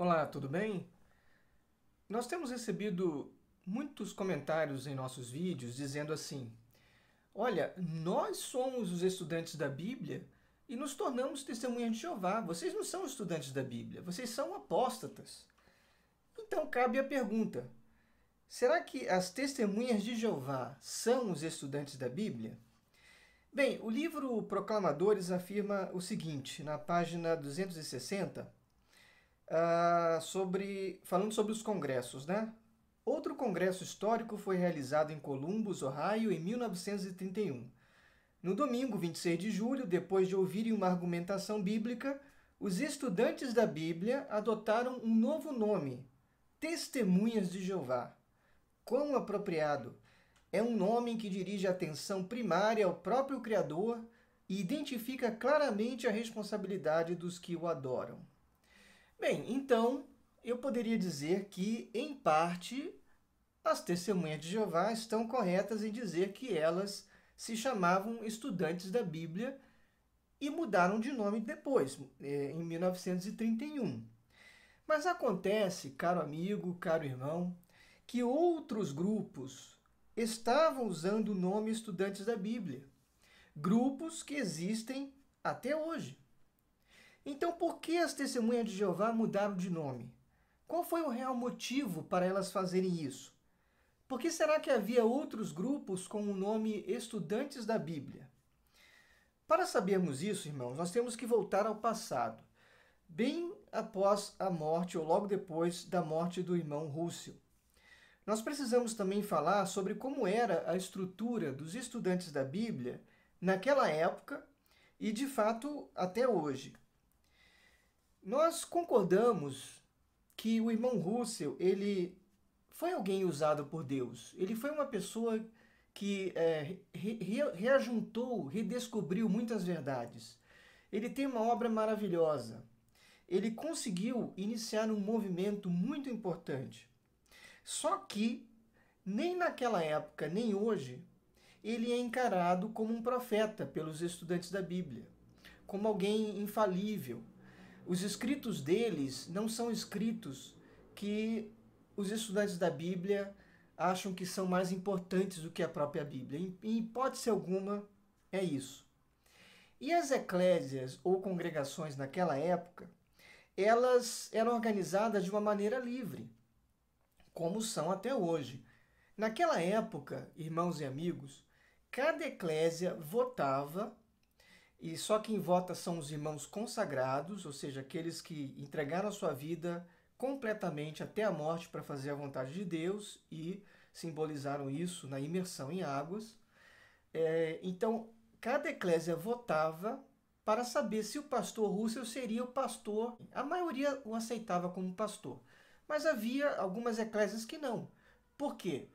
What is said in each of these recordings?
Olá, tudo bem? Nós temos recebido muitos comentários em nossos vídeos dizendo assim: olha, nós somos os estudantes da Bíblia e nos tornamos testemunhas de Jeová. Vocês não são estudantes da Bíblia, vocês são apóstatas. Então cabe a pergunta: será que as testemunhas de Jeová são os estudantes da Bíblia? Bem, o livro Proclamadores afirma o seguinte, na página 260, falando sobre os congressos, né? Outro congresso histórico foi realizado em Columbus, Ohio, em 1931. No domingo, 26 de julho, depois de ouvirem uma argumentação bíblica, os estudantes da Bíblia adotaram um novo nome: Testemunhas de Jeová. Quão apropriado! É um nome que dirige a atenção primária ao próprio Criador e identifica claramente a responsabilidade dos que o adoram. Bem, então eu poderia dizer que, em parte, as testemunhas de Jeová estão corretas em dizer que elas se chamavam estudantes da Bíblia e mudaram de nome depois, em 1931. Mas acontece, caro amigo, caro irmão, que outros grupos estavam usando o nome estudantes da Bíblia. Grupos que existem até hoje. Então, por que as testemunhas de Jeová mudaram de nome? Qual foi o real motivo para elas fazerem isso? Por que será que havia outros grupos com o nome Estudantes da Bíblia? Para sabermos isso, irmãos, nós temos que voltar ao passado, bem após a morte ou logo depois da morte do irmão Russell. Nós precisamos também falar sobre como era a estrutura dos estudantes da Bíblia naquela época e, de fato, até hoje. Nós concordamos que o irmão Russell, ele foi alguém usado por Deus. Ele foi uma pessoa que reajuntou, redescobriu muitas verdades. Ele tem uma obra maravilhosa. Ele conseguiu iniciar um movimento muito importante. Só que, nem naquela época, nem hoje, ele é encarado como um profeta pelos estudantes da Bíblia, como alguém infalível. Os escritos deles não são escritos que os estudantes da Bíblia acham que são mais importantes do que a própria Bíblia. Em hipótese alguma, é isso. E as eclésias ou congregações naquela época, elas eram organizadas de uma maneira livre, como são até hoje. Naquela época, irmãos e amigos, cada eclésia votava, e só quem vota são os irmãos consagrados, ou seja, aqueles que entregaram a sua vida completamente até a morte para fazer a vontade de Deus e simbolizaram isso na imersão em águas. Então, cada eclésia votava para saber se o pastor Russell seria o pastor. A maioria o aceitava como pastor, mas havia algumas eclésias que não. Por quê?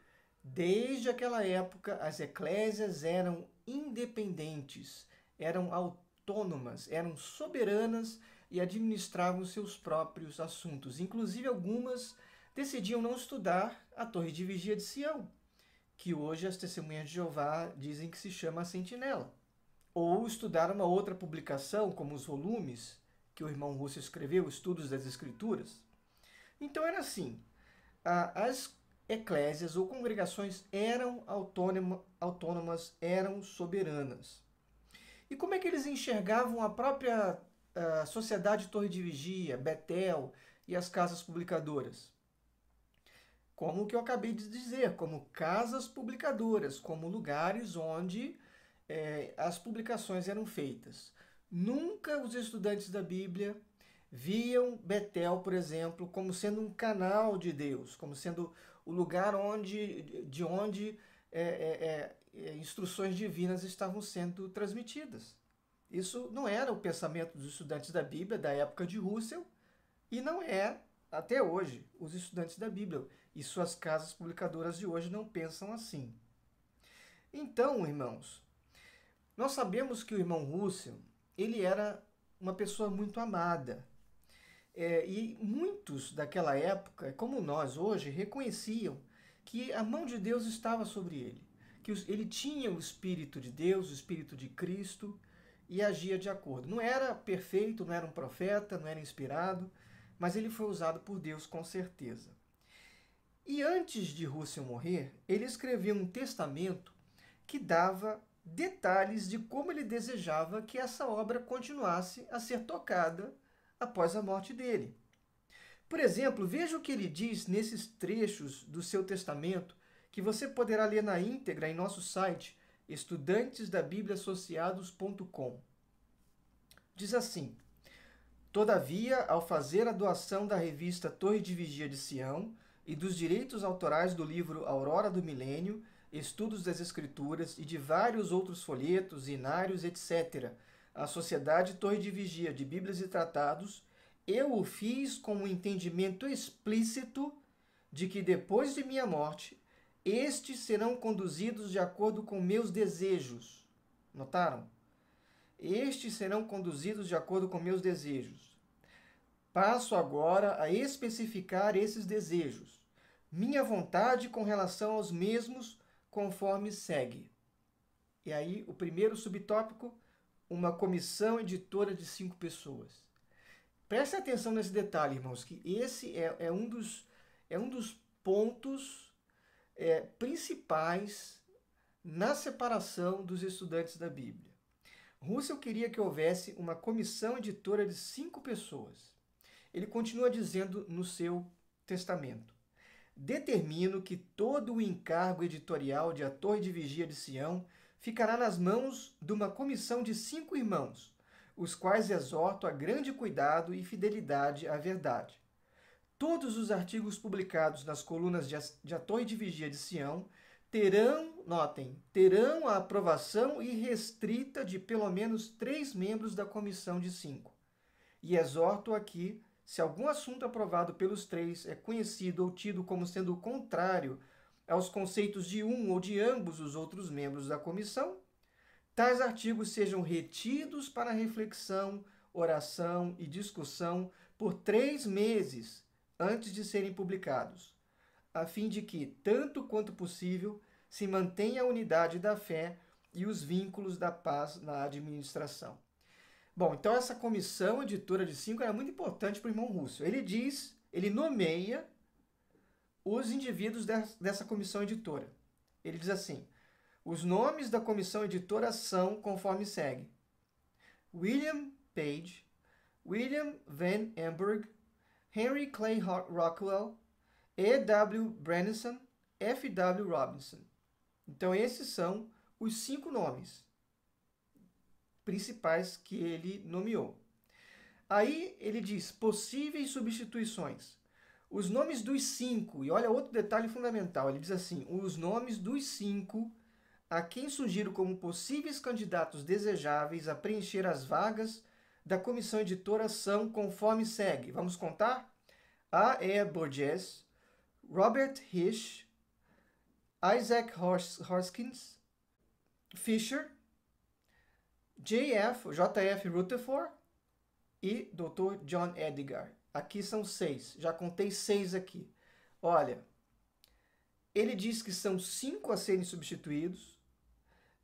Desde aquela época, as eclésias eram independentes, eram autônomas, eram soberanas e administravam seus próprios assuntos. Inclusive, algumas decidiam não estudar a Torre de Vigia de Sião, que hoje as Testemunhas de Jeová dizem que se chama a Sentinela. Ou estudar uma outra publicação, como os volumes que o irmão Russo escreveu, Estudos das Escrituras. Então era assim, as eclésias ou congregações eram autônomas, eram soberanas. E como é que eles enxergavam a própria Sociedade Torre de Vigia, Betel e as casas publicadoras? Como o que eu acabei de dizer, como casas publicadoras, como lugares onde as publicações eram feitas. Nunca os estudantes da Bíblia viam Betel, por exemplo, como sendo um canal de Deus, como sendo o lugar de onde instruções divinas estavam sendo transmitidas. Isso não era o pensamento dos estudantes da Bíblia da época de Russell e não é até hoje os estudantes da Bíblia. E suas casas publicadoras de hoje não pensam assim. Então, irmãos, nós sabemos que o irmão Russell, ele era uma pessoa muito amada. E muitos daquela época, como nós hoje, reconheciam que a mão de Deus estava sobre ele, que ele tinha o Espírito de Deus, o Espírito de Cristo, e agia de acordo. Não era perfeito, não era um profeta, não era inspirado, mas ele foi usado por Deus com certeza. E antes de Russell morrer, ele escreveu um testamento que dava detalhes de como ele desejava que essa obra continuasse a ser tocada após a morte dele. Por exemplo, veja o que ele diz nesses trechos do seu testamento, que você poderá ler na íntegra em nosso site, estudantesdabibliaassociados.com. Diz assim: Todavia, ao fazer a doação da revista Torre de Vigia de Sião e dos direitos autorais do livro Aurora do Milênio, Estudos das Escrituras e de vários outros folhetos, inários, etc., à Sociedade Torre de Vigia de Bíblias e Tratados, eu o fiz com o entendimento explícito de que depois de minha morte, estes serão conduzidos de acordo com meus desejos. Notaram? Estes serão conduzidos de acordo com meus desejos. Passo agora a especificar esses desejos. Minha vontade com relação aos mesmos, conforme segue. E aí, o primeiro subtópico, uma comissão editora de 5 pessoas. Preste atenção nesse detalhe, irmãos, que esse é um dos pontos principais na separação dos estudantes da Bíblia. Russell queria que houvesse uma comissão editora de 5 pessoas. Ele continua dizendo no seu testamento: determino que todo o encargo editorial de A Torre de Vigia de Sião ficará nas mãos de uma comissão de 5 irmãos, os quais exorto a grande cuidado e fidelidade à verdade. Todos os artigos publicados nas colunas de A Torre de Vigia de Sião terão a aprovação irrestrita de pelo menos 3 membros da comissão de 5. E exorto aqui, se algum assunto aprovado pelos 3 é conhecido ou tido como sendo contrário aos conceitos de um ou de ambos os outros membros da comissão, tais artigos sejam retidos para reflexão, oração e discussão por 3 meses antes de serem publicados, a fim de que, tanto quanto possível, se mantenha a unidade da fé e os vínculos da paz na administração. Bom, então essa comissão editora de 5 era muito importante para o irmão Russell. Ele nomeia os indivíduos dessa comissão editora. Ele diz assim: os nomes da comissão editora são conforme segue: William Page, William Van Amberg, Henry Clay Rockwell, E.W. Brennison, F.W. Robinson. Então esses são os 5 nomes principais que ele nomeou. Aí ele diz possíveis substituições. Os nomes dos 5, e olha outro detalhe fundamental, ele diz assim: os nomes dos 5 a quem sugiro como possíveis candidatos desejáveis a preencher as vagas da comissão editora são conforme segue. Vamos contar? A. E. Burgess, Robert Hirsch, Isaac Hoskins, Fisher, J.F. Rutherford e Dr. John Edgar. Aqui são 6. Já contei 6 aqui. Olha, ele diz que são 5 a serem substituídos.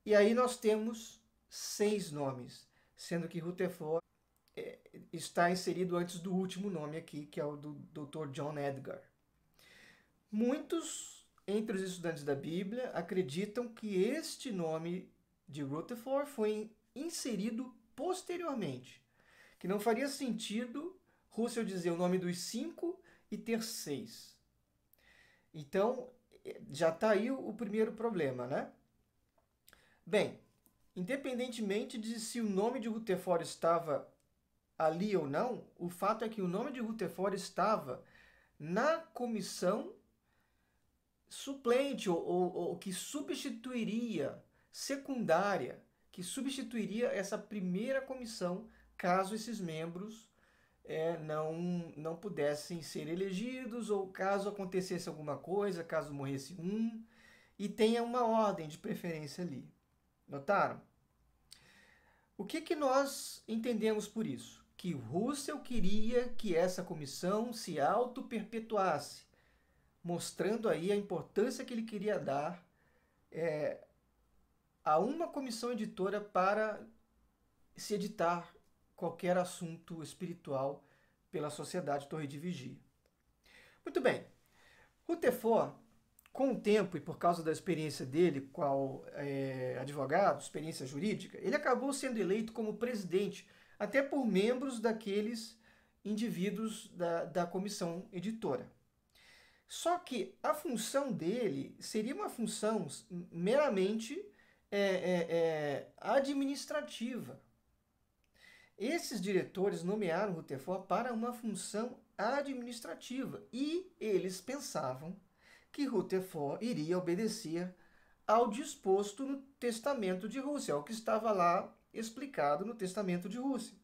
E aí nós temos 6 nomes, sendo que Rutherford está inserido antes do último nome aqui, que é o do Dr. John Edgar. Muitos entre os estudantes da Bíblia acreditam que este nome de Rutherford foi inserido posteriormente, que não faria sentido Russell dizer o nome dos 5 e ter 6. Então, já está aí o primeiro problema, né? Bem, independentemente de se o nome de Rutherford estava ali ou não, o fato é que o nome de Rutherford estava na comissão suplente, ou que substituiria, secundária, que substituiria essa primeira comissão, caso esses membros não pudessem ser elegidos, ou caso acontecesse alguma coisa, caso morresse um, e tenha uma ordem de preferência ali. Notaram? O que nós entendemos por isso? Que Russell queria que essa comissão se auto-perpetuasse, mostrando aí a importância que ele queria dar a uma comissão editora para se editar qualquer assunto espiritual pela Sociedade Torre de Vigia. Muito bem, Rutherford, com o tempo e por causa da experiência dele qual advogado, experiência jurídica, ele acabou sendo eleito como presidente, até por membros daqueles indivíduos da comissão editora. Só que a função dele seria uma função meramente administrativa. Esses diretores nomearam Rutherford para uma função administrativa e eles pensavam que Rutherford iria obedecer ao disposto no Testamento de Russell, ao que estava lá explicado no Testamento de Russell.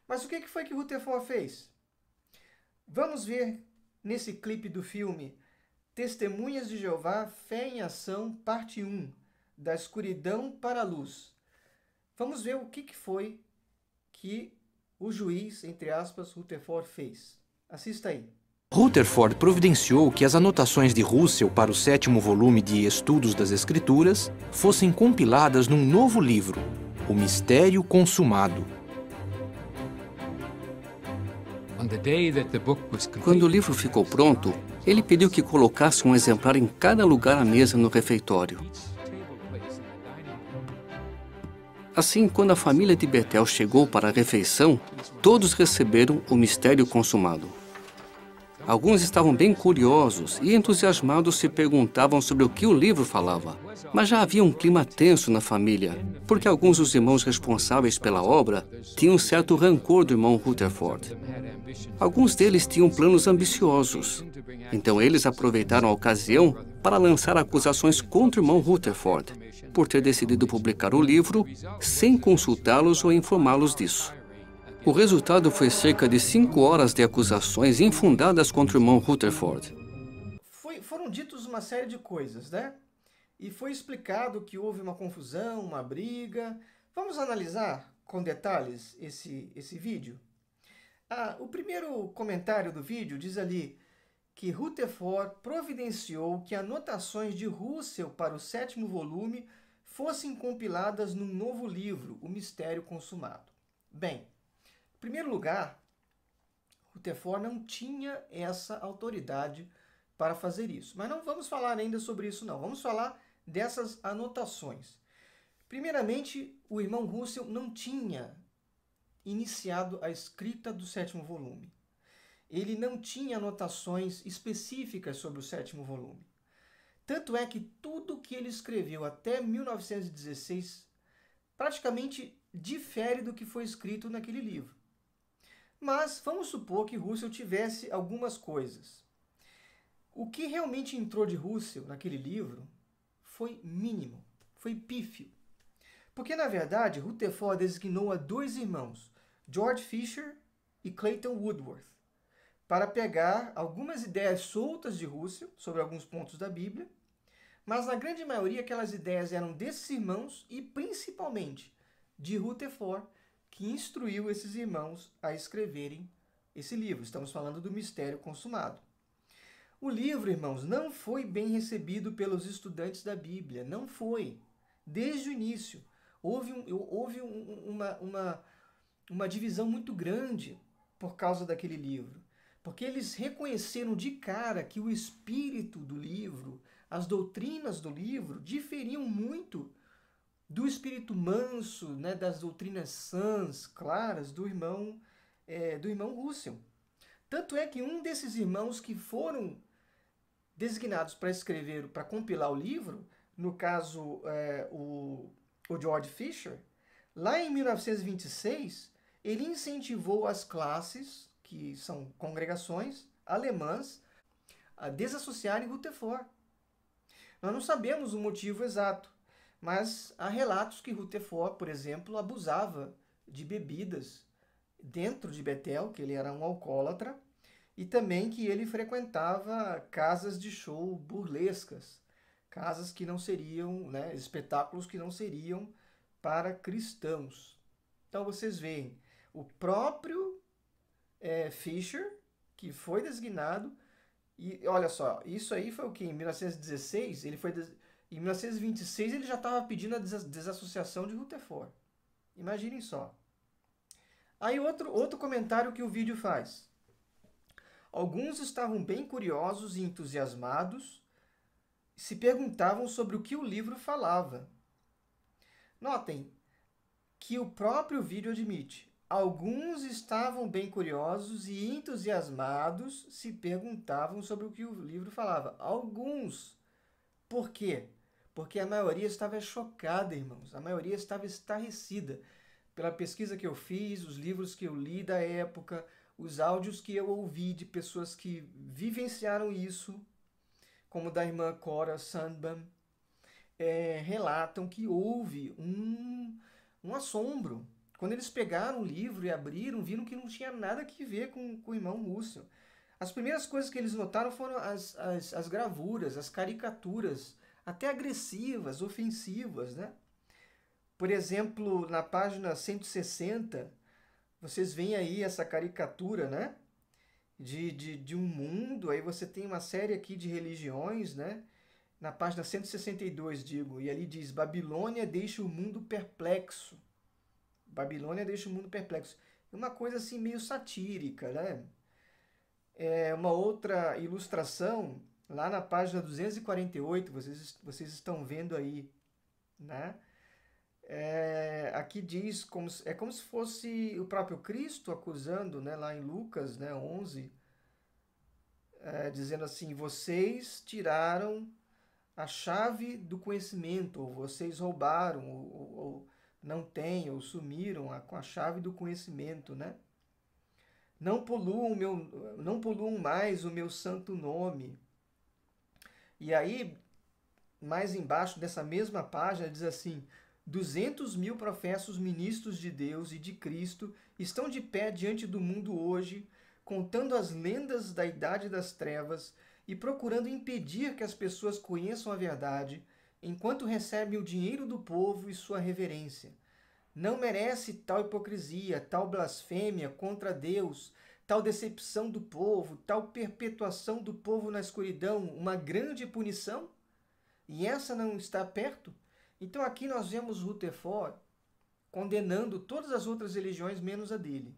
Mas o que foi que Rutherford fez? Vamos ver nesse clipe do filme Testemunhas de Jeová, Fé em Ação, parte 1, da escuridão para a luz. Vamos ver o que foi que o juiz, entre aspas, Rutherford fez. Assista aí. Rutherford providenciou que as anotações de Russell para o 7º volume de Estudos das Escrituras fossem compiladas num novo livro, O Mistério Consumado. Quando o livro ficou pronto, ele pediu que colocasse um exemplar em cada lugar à mesa no refeitório. Assim, quando a família de Betel chegou para a refeição, todos receberam o mistério consumado. Alguns estavam bem curiosos e entusiasmados se perguntavam sobre o que o livro falava. Mas já havia um clima tenso na família, porque alguns dos irmãos responsáveis pela obra tinham um certo rancor do irmão Rutherford. Alguns deles tinham planos ambiciosos. Então eles aproveitaram a ocasião para lançar acusações contra o irmão Rutherford, por ter decidido publicar o livro sem consultá-los ou informá-los disso. O resultado foi cerca de 5 horas de acusações infundadas contra o irmão Rutherford. Foram ditos uma série de coisas, né? E foi explicado que houve uma confusão, uma briga. Vamos analisar com detalhes esse vídeo? O primeiro comentário do vídeo diz ali que Rutherford providenciou que anotações de Russell para o 7º volume fossem compiladas num novo livro, O Mistério Consumado. Bem, em primeiro lugar, Rutherford não tinha essa autoridade para fazer isso. Mas não vamos falar ainda sobre isso, não. Vamos falar dessas anotações. Primeiramente, o irmão Russell não tinha iniciado a escrita do 7º volume. Ele não tinha anotações específicas sobre o 7º volume. Tanto é que tudo que ele escreveu até 1916 praticamente difere do que foi escrito naquele livro. Mas vamos supor que Russell tivesse algumas coisas. O que realmente entrou de Russell naquele livro foi mínimo, foi pífio. Porque, na verdade, Rutherford designou a 2 irmãos, George Fisher e Clayton Woodworth, para pegar algumas ideias soltas de Russell sobre alguns pontos da Bíblia, mas na grande maioria aquelas ideias eram desses irmãos e principalmente de Rutherford, que instruiu esses irmãos a escreverem esse livro. Estamos falando do Mistério Consumado. O livro, irmãos, não foi bem recebido pelos estudantes da Bíblia, não foi. Desde o início, houve uma divisão muito grande por causa daquele livro, porque eles reconheceram de cara que o espírito do livro, as doutrinas do livro, diferiam muito do espírito manso, né, das doutrinas sãs, claras, do irmão Russell. Tanto é que um desses irmãos que foram designados para escrever, para compilar o livro, no caso o George Fisher, lá em 1926, ele incentivou as classes, que são congregações alemãs, a desassociarem Rutherford. Nós não sabemos o motivo exato, mas há relatos que Rutherford, por exemplo, abusava de bebidas dentro de Betel, que ele era um alcoólatra, e também que ele frequentava casas de show burlescas, casas que não seriam, né, espetáculos que não seriam para cristãos. Então vocês veem, o próprio Fisher, que foi designado, e olha só, isso aí foi o que? Em 1916, em 1926 ele já estava pedindo a desassociação de Rutherford. Imaginem só. Aí outro comentário que o vídeo faz. Alguns estavam bem curiosos e entusiasmados, se perguntavam sobre o que o livro falava. Notem que o próprio vídeo admite. Alguns estavam bem curiosos e entusiasmados, se perguntavam sobre o que o livro falava. Alguns. Por quê? Porque a maioria estava chocada, irmãos. A maioria estava estarrecida pela pesquisa que eu fiz, os livros que eu li da época, os áudios que eu ouvi de pessoas que vivenciaram isso, como da irmã Cora Sandban, relatam que houve um assombro. Quando eles pegaram o livro e abriram, viram que não tinha nada a ver com o irmão Russell. As primeiras coisas que eles notaram foram as gravuras, as caricaturas, até agressivas, ofensivas, né? Por exemplo, na página 160, vocês veem aí essa caricatura, né? De um mundo, aí você tem uma série aqui de religiões, né? Na página 162, digo, e ali diz: Babilônia deixa o mundo perplexo. Babilônia deixa o mundo perplexo. Uma coisa assim meio satírica, né? Uma outra ilustração, lá na página 248, vocês estão vendo aí, né? Aqui diz, é como se fosse o próprio Cristo acusando, né, lá em Lucas, né, 11, dizendo assim: vocês tiraram a chave do conhecimento, ou vocês roubaram, ou não têm, ou sumiram com a chave do conhecimento, né? Não poluam mais o meu santo nome. E aí, mais embaixo dessa mesma página, diz assim: 200.000 professos ministros de Deus e de Cristo estão de pé diante do mundo hoje, contando as lendas da idade das trevas e procurando impedir que as pessoas conheçam a verdade, enquanto recebem o dinheiro do povo e sua reverência. Não merece tal hipocrisia, tal blasfêmia contra Deus, tal decepção do povo, tal perpetuação do povo na escuridão, uma grande punição? E essa não está perto? Então aqui nós vemos Rutherford condenando todas as outras religiões menos a dele,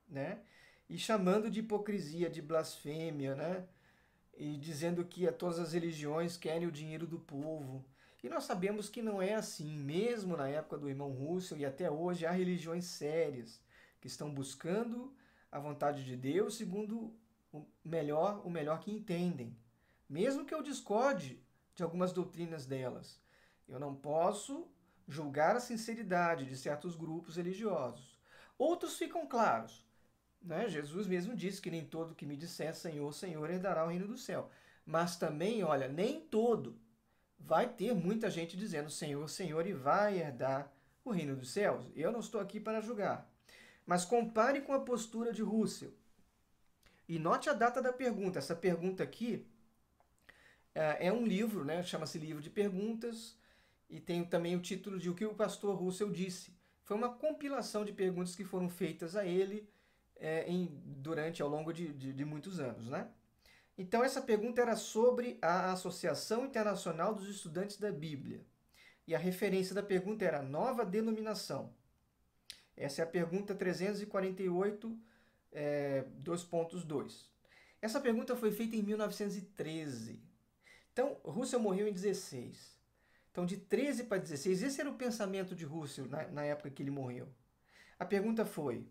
né? E chamando de hipocrisia, de blasfêmia, né? E dizendo que todas as religiões querem o dinheiro do povo. E nós sabemos que não é assim. Mesmo na época do irmão Russell e até hoje, há religiões sérias que estão buscando a vontade de Deus segundo o melhor que entendem. Mesmo que eu discorde de algumas doutrinas delas, eu não posso julgar a sinceridade de certos grupos religiosos. Outros ficam claros, né? Jesus mesmo disse que nem todo que me disser Senhor, Senhor herdará o reino do céu. Mas também, olha, nem todo. Vai ter muita gente dizendo Senhor, Senhor e vai herdar o reino dos céus. Eu não estou aqui para julgar. Mas compare com a postura de Russell. E note a data da pergunta. Essa pergunta aqui é um livro, né? Chama-se Livro de Perguntas. E tem também o título de O que o pastor Russell disse. Foi uma compilação de perguntas que foram feitas a ele ao longo de muitos anos, né? Então essa pergunta era sobre a Associação Internacional dos Estudantes da Bíblia. E a referência da pergunta era Nova Denominação. Essa é a pergunta 348, 2.2. Essa pergunta foi feita em 1913. Então, Russell morreu em 16. Então, de 13 para 16, esse era o pensamento de Russell na época que ele morreu. A pergunta foi: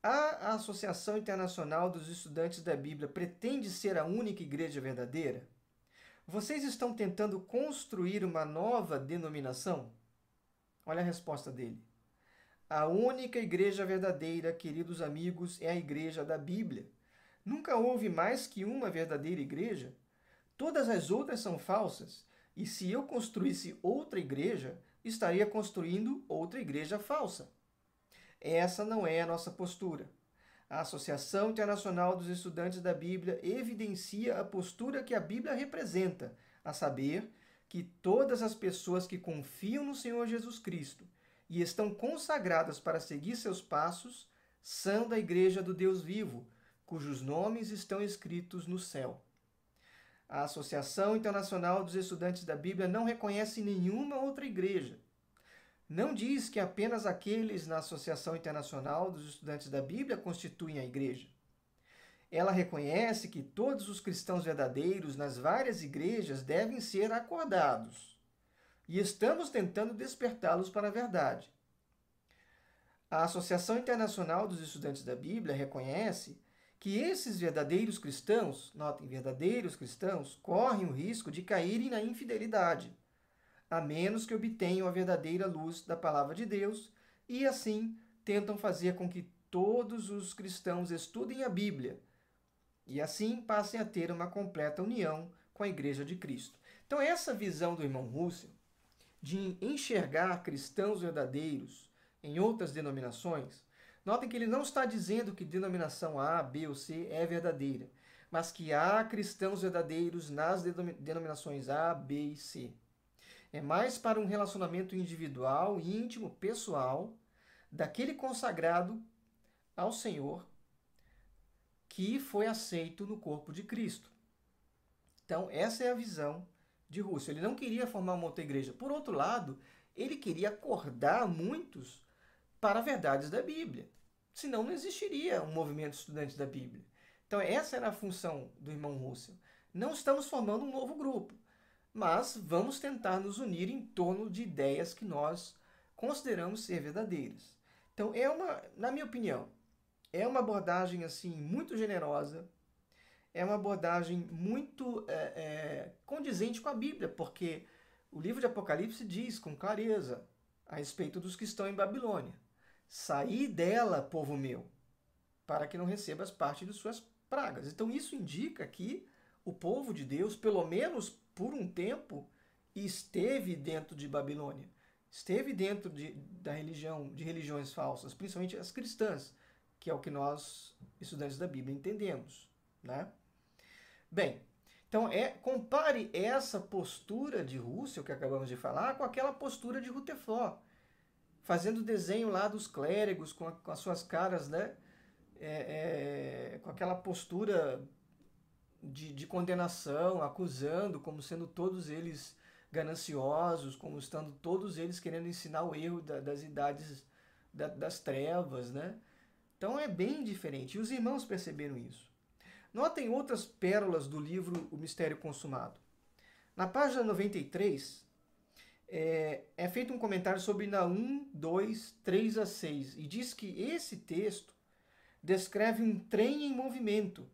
a Associação Internacional dos Estudantes da Bíblia pretende ser a única igreja verdadeira? Vocês estão tentando construir uma nova denominação? Olha a resposta dele. A única igreja verdadeira, queridos amigos, é a igreja da Bíblia. Nunca houve mais que uma verdadeira igreja. Todas as outras são falsas. E se eu construísse outra igreja, estaria construindo outra igreja falsa. Essa não é a nossa postura. A Associação Internacional dos Estudantes da Bíblia evidencia a postura que a Bíblia representa, a saber, que todas as pessoas que confiam no Senhor Jesus Cristo e estão consagradas para seguir seus passos são da Igreja do Deus vivo, cujos nomes estão escritos no céu. A Associação Internacional dos Estudantes da Bíblia não reconhece nenhuma outra igreja. não diz que apenas aqueles na Associação Internacional dos Estudantes da Bíblia constituem a igreja. Ela reconhece que todos os cristãos verdadeiros nas várias igrejas devem ser acordados. E estamos tentando despertá-los para a verdade. A Associação Internacional dos Estudantes da Bíblia reconhece que esses verdadeiros cristãos, notem, verdadeiros cristãos, correm o risco de caírem na infidelidade, a menos que obtenham a verdadeira luz da palavra de Deus e, assim, tentam fazer com que todos os cristãos estudem a Bíblia e, assim, passem a ter uma completa união com a Igreja de Cristo. Então, essa visão do irmão Russell de enxergar cristãos verdadeiros em outras denominações, notem que ele não está dizendo que denominação A, B ou C é verdadeira, mas que há cristãos verdadeiros nas denominações A, B e C. É mais para um relacionamento individual, íntimo, pessoal, daquele consagrado ao Senhor que foi aceito no corpo de Cristo. Então, essa é a visão de Russell. Ele não queria formar uma outra igreja. Por outro lado, ele queria acordar muitos para verdades da Bíblia. Senão não existiria um movimento estudante da Bíblia. Então essa era a função do irmão Russell. Não estamos formando um novo grupo, mas vamos tentar nos unir em torno de ideias que nós consideramos ser verdadeiras. Então na minha opinião, é uma abordagem assim muito generosa, é uma abordagem muito condizente com a Bíblia, porque o livro de Apocalipse diz com clareza a respeito dos que estão em Babilônia. Saí dela, povo meu, para que não recebas parte de suas pragas. Então isso indica que o povo de Deus, pelo menos por um tempo, esteve dentro de Babilônia. Esteve dentro de religiões falsas, principalmente as cristãs, que é o que nós, estudantes da Bíblia, entendemos, né? Bem, então compare essa postura de Russell, que acabamos de falar, com aquela postura de Rutherford, fazendo o desenho lá dos clérigos com as suas caras, né? Com aquela postura de condenação, acusando, como sendo todos eles gananciosos, como estando todos eles querendo ensinar o erro das idades das trevas, né? Então é bem diferente. E os irmãos perceberam isso. Notem outras pérolas do livro O Mistério Consumado. Na página 93, é feito um comentário sobre Naum 2, 3 a 6, e diz que esse texto descreve um trem em movimento,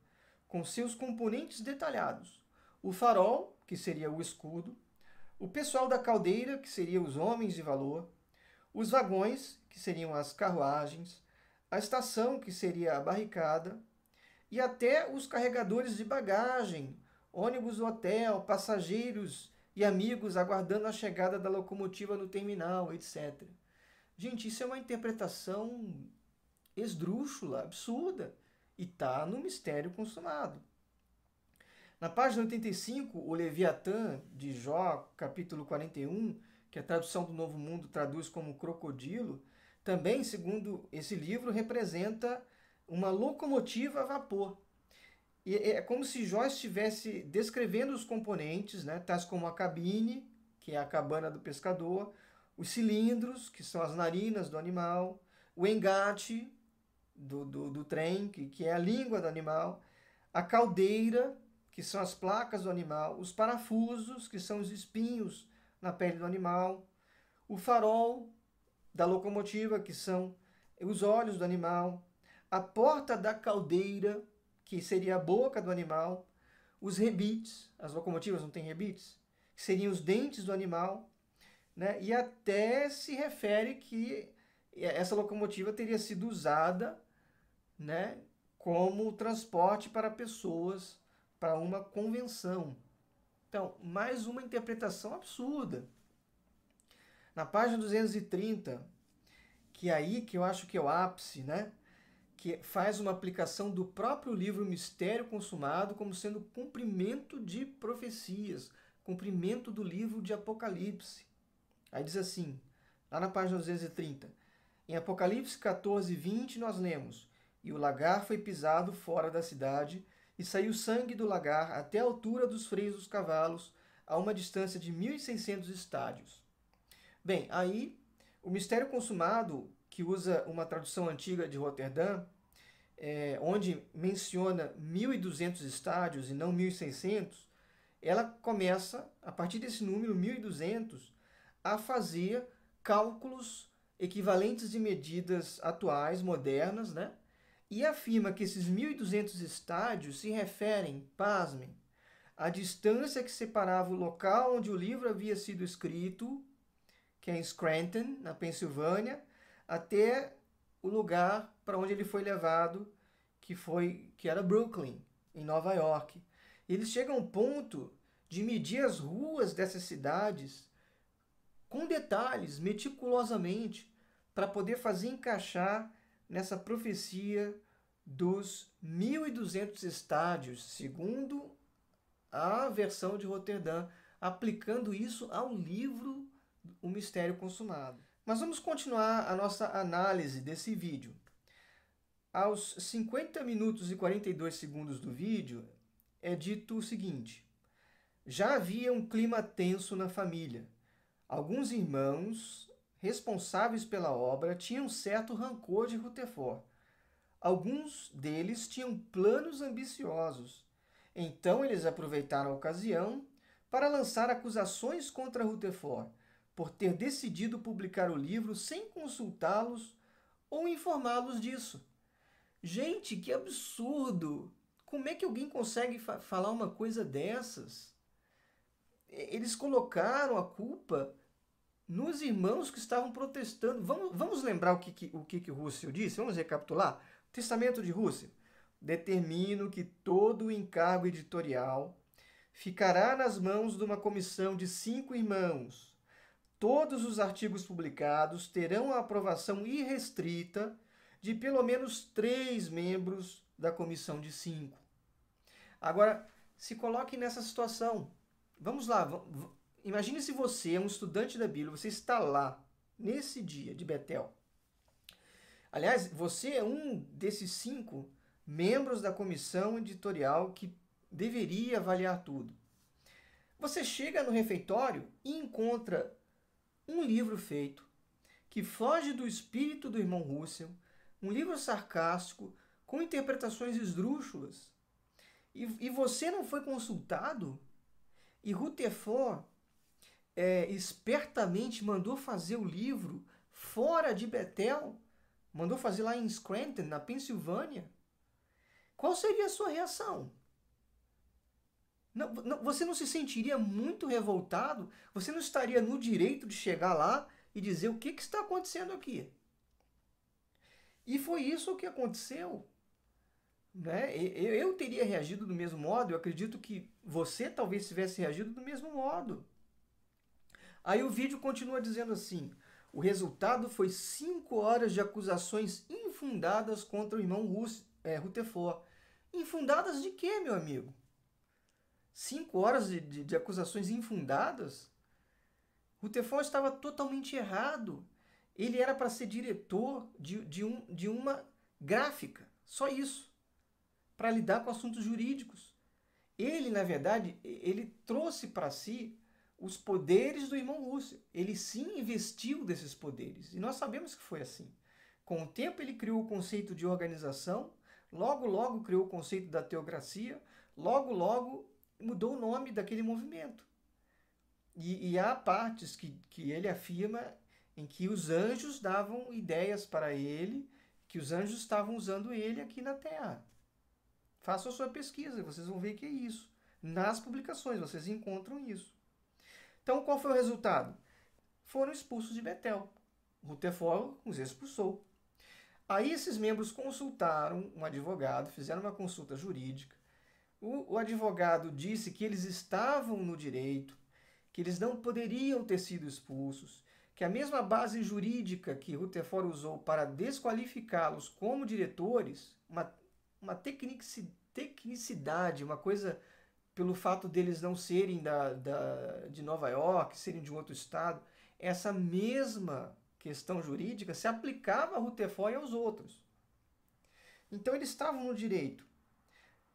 com seus componentes detalhados. O farol, que seria o escudo, o pessoal da caldeira, que seriam os homens de valor, os vagões, que seriam as carruagens, a estação, que seria a barricada, e até os carregadores de bagagem, ônibus do hotel, passageiros e amigos aguardando a chegada da locomotiva no terminal, etc. Gente, isso é uma interpretação esdrúxula, absurda, e está no Mistério Consumado. Na página 85, o Leviatã, de Jó, capítulo 41, que a tradução do Novo Mundo traduz como crocodilo, também, segundo esse livro, representa uma locomotiva a vapor. E é como se Jó estivesse descrevendo os componentes, né, tais como a cabine, que é a cabana do pescador, os cilindros, que são as narinas do animal, o engate do trem, que é a língua do animal, a caldeira, que são as placas do animal, os parafusos, que são os espinhos na pele do animal, o farol da locomotiva, que são os olhos do animal, a porta da caldeira, que seria a boca do animal, os rebites, as locomotivas não têm rebites, que seriam os dentes do animal, né? E até se refere que essa locomotiva teria sido usada, né, como transporte para pessoas, para uma convenção. Então, mais uma interpretação absurda. Na página 230, que é aí que eu acho que é o ápice, né? Que faz uma aplicação do próprio livro Mistério Consumado como sendo cumprimento de profecias, cumprimento do livro de Apocalipse. Aí diz assim, lá na página 230, em Apocalipse 14, 20, nós lemos: "E o lagar foi pisado fora da cidade, e saiu sangue do lagar até a altura dos freios dos cavalos, a uma distância de 1.600 estádios." Bem, aí O Mistério Consumado, que usa uma tradução antiga de Roterdã, onde menciona 1.200 estádios e não 1.600, ela começa, a partir desse número, 1.200, a fazer cálculos equivalentes de medidas atuais, modernas, né? E afirma que esses 1.200 estádios se referem, pasmem, à distância que separava o local onde o livro havia sido escrito, que é em Scranton, na Pensilvânia, até o lugar para onde ele foi levado, que era Brooklyn, em Nova York. Eles chegam ao ponto de medir as ruas dessas cidades com detalhes, meticulosamente, para poder fazer encaixar nessa profecia dos 1.200 estádios, segundo a versão de Roterdã, aplicando isso ao livro O Mistério Consumado. Mas vamos continuar a nossa análise desse vídeo. Aos 50 minutos e 42 segundos do vídeo, é dito o seguinte: já havia um clima tenso na família. Alguns irmãos responsáveis pela obra tinham certo rancor de Rutherford. Alguns deles tinham planos ambiciosos. Então eles aproveitaram a ocasião para lançar acusações contra Rutherford por ter decidido publicar o livro sem consultá-los ou informá-los disso. Gente, que absurdo! Como é que alguém consegue falar uma coisa dessas? Eles colocaram a culpa nos irmãos que estavam protestando. Vamos lembrar o que Russell disse? Vamos recapitular? O Testamento de Russell. Determino que todo o encargo editorial ficará nas mãos de uma comissão de 5 irmãos. Todos os artigos publicados terão a aprovação irrestrita de pelo menos 3 membros da comissão de 5. Agora, se coloque nessa situação. Vamos lá, imagine se você é um estudante da Bíblia, você está lá, nesse dia de Betel. Aliás, você é um desses 5 membros da comissão editorial que deveria avaliar tudo. Você chega no refeitório e encontra um livro feito que foge do espírito do irmão Russell, um livro sarcástico, com interpretações esdrúxulas. E você não foi consultado? E Rutherford espertamente mandou fazer o livro fora de Betel, mandou fazer lá em Scranton, na Pensilvânia. Qual seria a sua reação? Você não se sentiria muito revoltado? Você não estaria no direito de chegar lá e dizer o que está acontecendo aqui? E foi isso que aconteceu. Né? Eu teria reagido do mesmo modo, eu acredito que você talvez tivesse reagido do mesmo modo. Aí o vídeo continua dizendo assim: o resultado foi 5 horas de acusações infundadas contra o irmão Rutherford. Infundadas de quê, meu amigo? 5 horas de acusações infundadas? Rutherford estava totalmente errado. Ele era para ser diretor de uma gráfica, só isso, para lidar com assuntos jurídicos. Ele, na verdade, ele trouxe para si os poderes do irmão Russell. Ele sim investiu desses poderes. E nós sabemos que foi assim. Com o tempo ele criou o conceito de organização, logo criou o conceito da teocracia, logo mudou o nome daquele movimento. E há partes que ele afirma em que os anjos davam ideias para ele, que os anjos estavam usando ele aqui na Terra. Façam a sua pesquisa, vocês vão ver que é isso. Nas publicações vocês encontram isso. Então, qual foi o resultado? Foram expulsos de Betel. Rutherford os expulsou. Aí esses membros consultaram um advogado, fizeram uma consulta jurídica. O advogado disse que eles estavam no direito, que eles não poderiam ter sido expulsos, que a mesma base jurídica que Rutherford usou para desqualificá-los como diretores, uma tecnicidade, uma coisa pelo fato deles não serem de Nova York, serem de um outro estado, essa mesma questão jurídica se aplicava a Rutherford e aos outros. Então eles estavam no direito.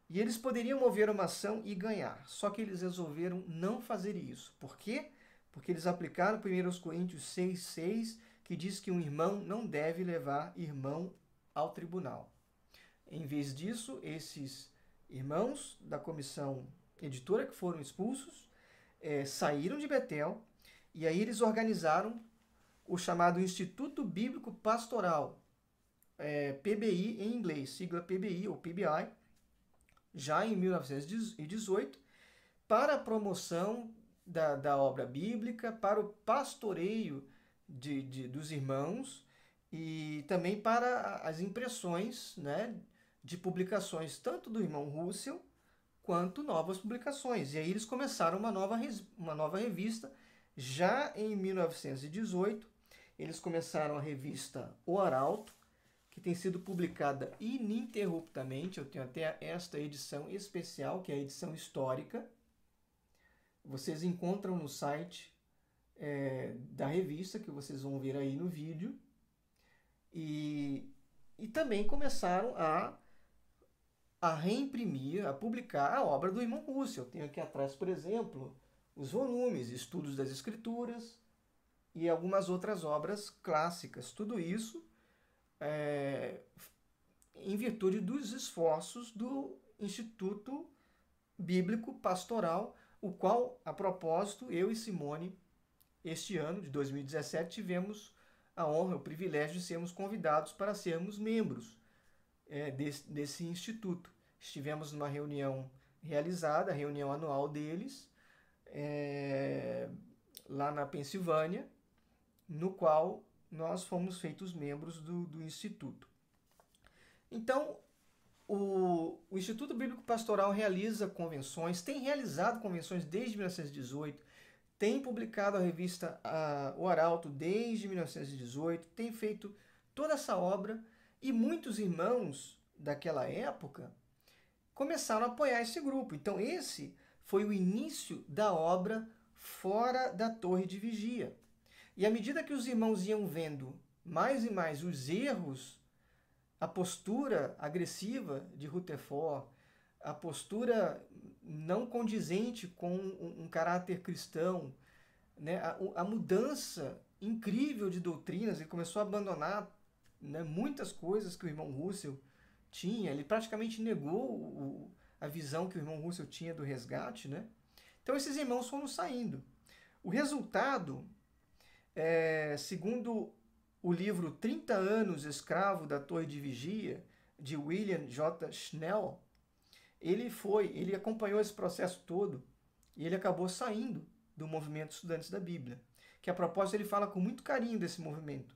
E eles poderiam mover uma ação e ganhar. Só que eles resolveram não fazer isso. Por quê? Porque eles aplicaram 1 Coríntios 6,6, que diz que um irmão não deve levar irmão ao tribunal. Em vez disso, esses irmãos da comissão editora que foram expulsos saíram de Betel e aí eles organizaram o chamado Instituto Bíblico Pastoral, PBI em inglês, sigla PBI ou PBI, já em 1918, para a promoção da obra bíblica, para o pastoreio dos irmãos e também para as impressões, né, de publicações tanto do irmão Russell quanto novas publicações. E aí eles começaram uma nova revista. Já em 1918, eles começaram a revista O Arauto, que tem sido publicada ininterruptamente. Eu tenho até esta edição especial, que é a edição histórica. Vocês encontram no site da revista, que vocês vão ver aí no vídeo. E também começaram a reimprimir, a publicar a obra do irmão Russell. Eu tenho aqui atrás, por exemplo, os volumes, Estudos das Escrituras e algumas outras obras clássicas. Tudo isso em virtude dos esforços do Instituto Bíblico Pastoral, o qual, a propósito, eu e Simone, este ano de 2017, tivemos a honra, o privilégio de sermos convidados para sermos membros desse instituto. Estivemos numa reunião realizada, a reunião anual deles, lá na Pensilvânia, no qual nós fomos feitos membros do Instituto. Então, o Instituto Bíblico Pastoral realiza convenções, tem realizado convenções desde 1918, tem publicado a revista O Arauto desde 1918, tem feito toda essa obra e muitos irmãos daquela época começaram a apoiar esse grupo. Então esse foi o início da obra fora da torre de vigia. E à medida que os irmãos iam vendo mais e mais os erros, a postura agressiva de Rutherford, a postura não condizente com um caráter cristão, né? A mudança incrível de doutrinas, ele começou a abandonar, né, muitas coisas que o irmão Russell tinha, ele praticamente negou a visão que o irmão Russell tinha do resgate, né? Então esses irmãos foram saindo. O resultado, segundo o livro 30 anos escravo da Torre de Vigia, de William J. Schnell, ele acompanhou esse processo todo e ele acabou saindo do movimento Estudantes da Bíblia, que a propósito ele fala com muito carinho desse movimento.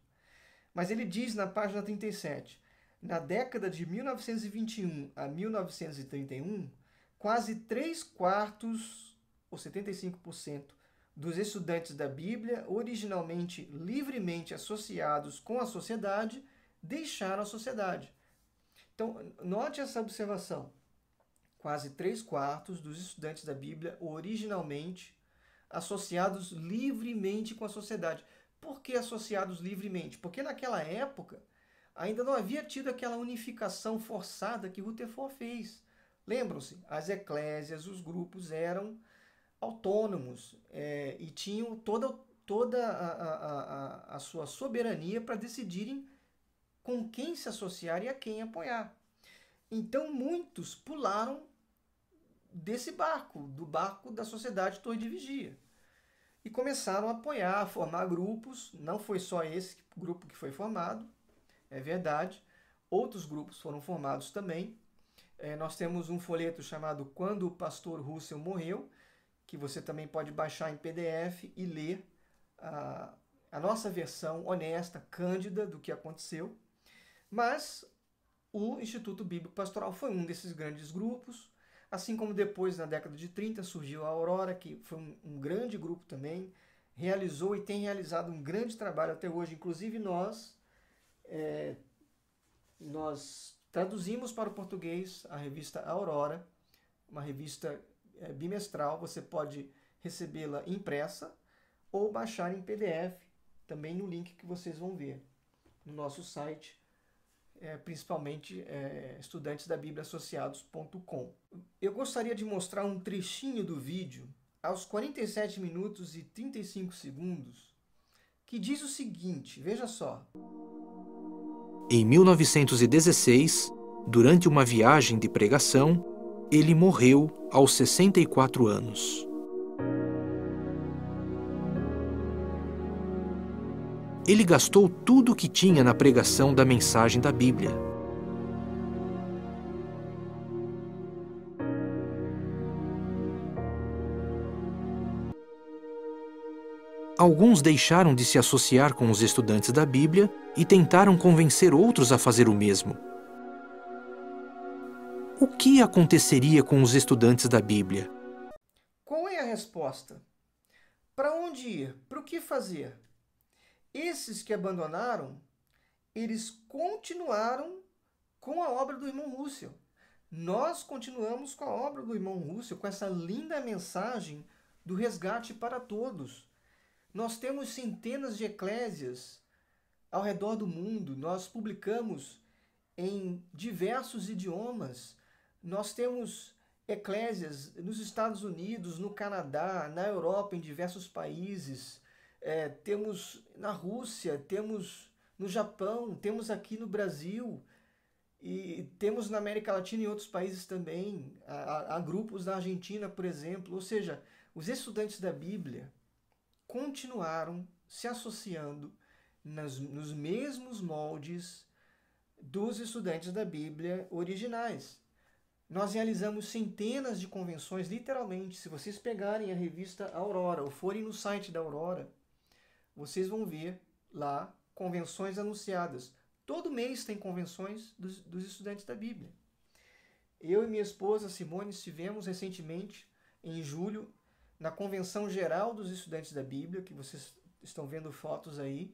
Mas ele diz na página 37, na década de 1921 a 1931, quase 3/4, ou 75%, dos estudantes da Bíblia, originalmente livremente associados com a sociedade, deixaram a sociedade. Então, note essa observação. Quase 3/4 dos estudantes da Bíblia, originalmente associados livremente com a sociedade. Por que associados livremente? Porque naquela época ainda não havia tido aquela unificação forçada que Rutherford fez. Lembram-se? As eclésias, os grupos eram autônomos e tinham toda a sua soberania para decidirem com quem se associar e a quem apoiar. Então muitos pularam desse barco, do barco da Sociedade Torre de Vigia, e começaram a apoiar, a formar grupos. Não foi só esse grupo que foi formado, é verdade, outros grupos foram formados também. Nós temos um folheto chamado Quando o Pastor Russell Morreu, que você também pode baixar em PDF e ler a nossa versão honesta, cândida do que aconteceu. Mas o Instituto Bíblico Pastoral foi um desses grandes grupos, assim como depois, na década de 30, surgiu a Aurora, que foi um grande grupo também, realizou e tem realizado um grande trabalho até hoje. Inclusive nós traduzimos para o português a revista Aurora, uma revista bimestral. Você pode recebê-la impressa ou baixar em PDF, também no link que vocês vão ver no nosso site, principalmente estudantesdabibliaassociados.com. Eu gostaria de mostrar um trechinho do vídeo. Aos 47 minutos e 35 segundos, que diz o seguinte, veja só. Em 1916, durante uma viagem de pregação, ele morreu aos 64 anos. Ele gastou tudo o que tinha na pregação da mensagem da Bíblia. Alguns deixaram de se associar com os estudantes da Bíblia e tentaram convencer outros a fazer o mesmo. O que aconteceria com os estudantes da Bíblia? Qual é a resposta? Para onde ir? Para o que fazer? Esses que abandonaram, eles continuaram com a obra do irmão Russell. Nós continuamos com a obra do irmão Russell, com essa linda mensagem do resgate para todos. Nós temos centenas de eclésias ao redor do mundo, nós publicamos em diversos idiomas, nós temos eclésias nos Estados Unidos, no Canadá, na Europa, em diversos países, temos na Rússia, temos no Japão, temos aqui no Brasil e temos na América Latina e em outros países também, há grupos na Argentina, por exemplo, ou seja, os estudantes da Bíblia continuaram se associando nos mesmos moldes dos estudantes da Bíblia originais. Nós realizamos centenas de convenções, literalmente. Se vocês pegarem a revista Aurora ou forem no site da Aurora, vocês vão ver lá convenções anunciadas. Todo mês tem convenções dos estudantes da Bíblia. Eu e minha esposa Simone estivemos recentemente, em julho, na Convenção Geral dos Estudantes da Bíblia, que vocês estão vendo fotos aí.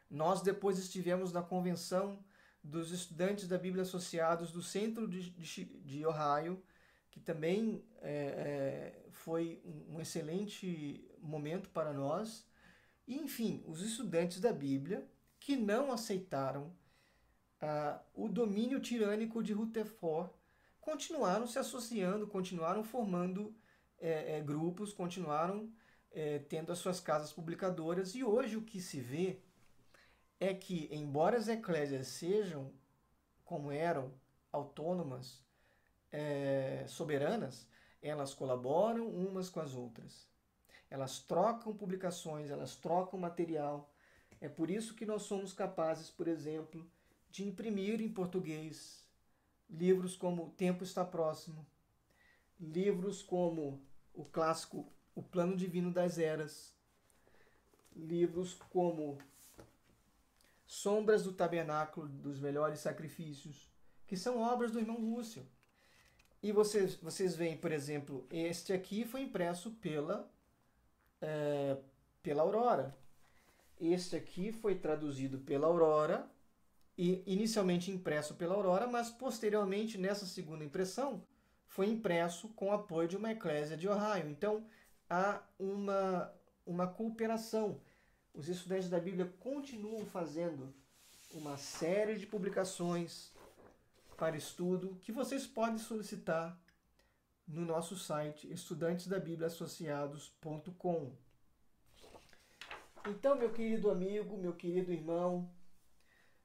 Nós depois estivemos na Convenção dos Estudantes da Bíblia Associados do Centro de Ohio, que também foi um excelente momento para nós. E, enfim, os estudantes da Bíblia que não aceitaram o domínio tirânico de Rutherford continuaram se associando, continuaram formando grupos, continuaram tendo as suas casas publicadoras, e hoje o que se vê é que, embora as eclésias sejam, como eram, autônomas, soberanas, elas colaboram umas com as outras. Elas trocam publicações, elas trocam material. É por isso que nós somos capazes, por exemplo, de imprimir em português livros como O Tempo Está Próximo, livros como o clássico O Plano Divino das Eras, livros como Sombras do Tabernáculo dos Melhores Sacrifícios, que são obras do irmão Russell. E vocês veem, por exemplo, este aqui foi impresso pela Aurora. Este aqui foi traduzido pela Aurora e inicialmente impresso pela Aurora, mas posteriormente, nessa segunda impressão, foi impresso com o apoio de uma eclésia de Ohio. Então, há uma cooperação. Os estudantes da Bíblia continuam fazendo uma série de publicações para estudo que vocês podem solicitar no nosso site estudantesdabibliaassociados.com. Então, meu querido amigo, meu querido irmão,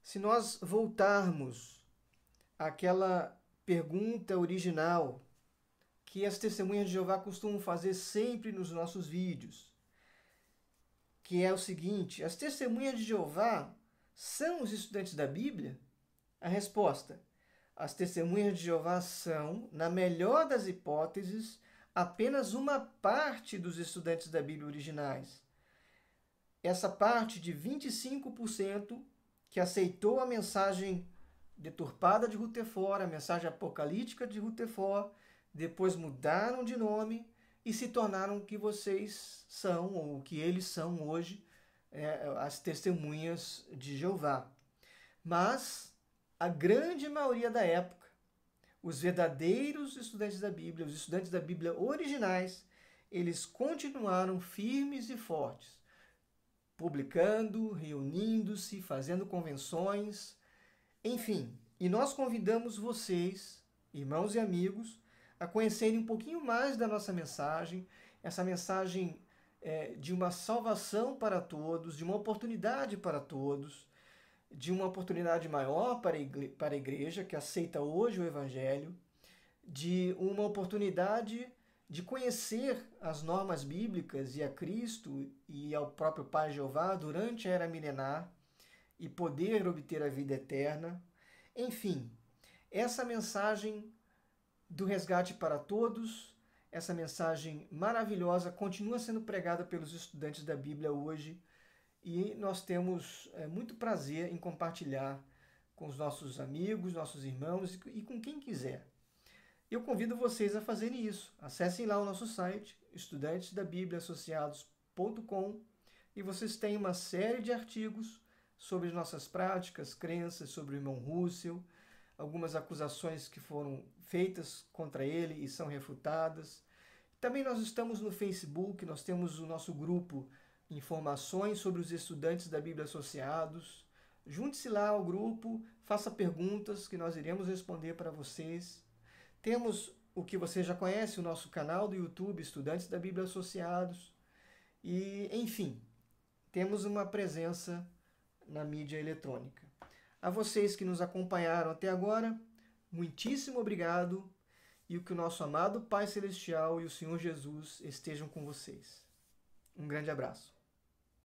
se nós voltarmos àquela pergunta original que as testemunhas de Jeová costumam fazer sempre nos nossos vídeos, que é o seguinte: as testemunhas de Jeová são os estudantes da Bíblia? A resposta: as testemunhas de Jeová são, na melhor das hipóteses, apenas uma parte dos estudantes da Bíblia originais. Essa parte de 25% que aceitou a mensagem deturpada de Rutherford, a mensagem apocalíptica de Rutherford, depois mudaram de nome e se tornaram o que vocês são, ou o que eles são hoje, as testemunhas de Jeová. Mas a grande maioria da época, os verdadeiros estudantes da Bíblia, os estudantes da Bíblia originais, eles continuaram firmes e fortes, publicando, reunindo-se, fazendo convenções, enfim. E nós convidamos vocês, irmãos e amigos, a conhecerem um pouquinho mais da nossa mensagem, essa mensagem de uma salvação para todos, de uma oportunidade para todos, de uma oportunidade maior para a igreja que aceita hoje o Evangelho, de uma oportunidade de conhecer as normas bíblicas e a Cristo e ao próprio Pai Jeová durante a era milenar e poder obter a vida eterna. Enfim, essa mensagem do resgate para todos, essa mensagem maravilhosa, continua sendo pregada pelos estudantes da Bíblia hoje e nós temos muito prazer em compartilhar com os nossos amigos, nossos irmãos e com quem quiser. Eu convido vocês a fazerem isso. Acessem lá o nosso site, estudantesdabibliaassociados.com, e vocês têm uma série de artigos sobre nossas práticas, crenças, sobre o irmão Russell, algumas acusações que foram feitas contra ele e são refutadas. Também nós estamos no Facebook, nós temos o nosso grupo Informações sobre os Estudantes da Bíblia Associados. Junte-se lá ao grupo, faça perguntas que nós iremos responder para vocês. Temos o que você já conhece, o nosso canal do YouTube, Estudantes da Bíblia Associados. E, enfim, temos uma presença na mídia eletrônica. A vocês que nos acompanharam até agora, muitíssimo obrigado e que o nosso amado Pai Celestial e o Senhor Jesus estejam com vocês. Um grande abraço.